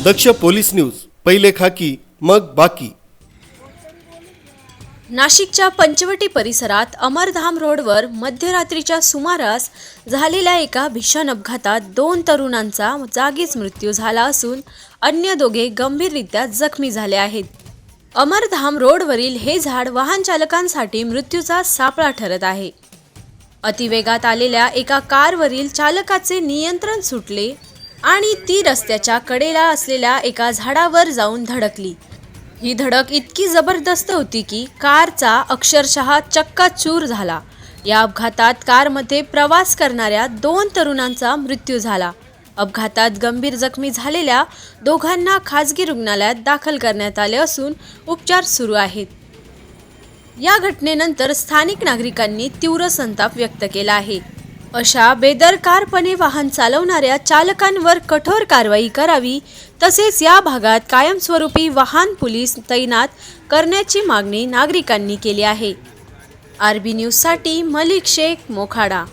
दक्ष police news, पहिले खाकी मग बाकी। नाशिकच्या पंचवटी परिसरात अमरधाम रोडवर मध्यरात्रीच्या सुमारास झालेल्या एका भीषण अपघातात 2 तरुणांचा जागीच मृत्यू झाला असून अन्य दोघे गंभीररित्या जखमी झाले आहेत। अमरधाम रोडवरील हे झाड वाहन चालकांसाठी मृत्यूचा सापळा ठरत आहे। अतिवेगात आलेल्या एका कारवरील चालकाचे नियंत्रण सुटले आणि ती रस्त्याच्या कडेला असलेल्या एका झाडावर जाऊन धडकली। ही धडक इतकी जबरदस्त होती की कारचा अक्षरशः चक्काचूर झाला। या अपघातात कारमध्ये प्रवास करणाऱ्या 2 तरुणांचा मृत्यू झाला। अपघातात गंभीर जखमी झालेल्या दोघांना खासगी रुग्णालयात दाखल करण्यात आले असून उपचार सुरू आहेत। या घटनेनंतर स्थानिक नागरिकांनी तीव्र संताप व्यक्त केला आहे। अशा बेदरकारपणे वाहन चालवणाऱ्या चालकांवर कठोर कारवाई करावी, तसेच या भागात कायमस्वरूपी वाहन पोलीस तैनात करण्याची मागणी नागरिकांनी केली आहे। आरबी न्यूजसाठी मलिक शेख, मोखाडा।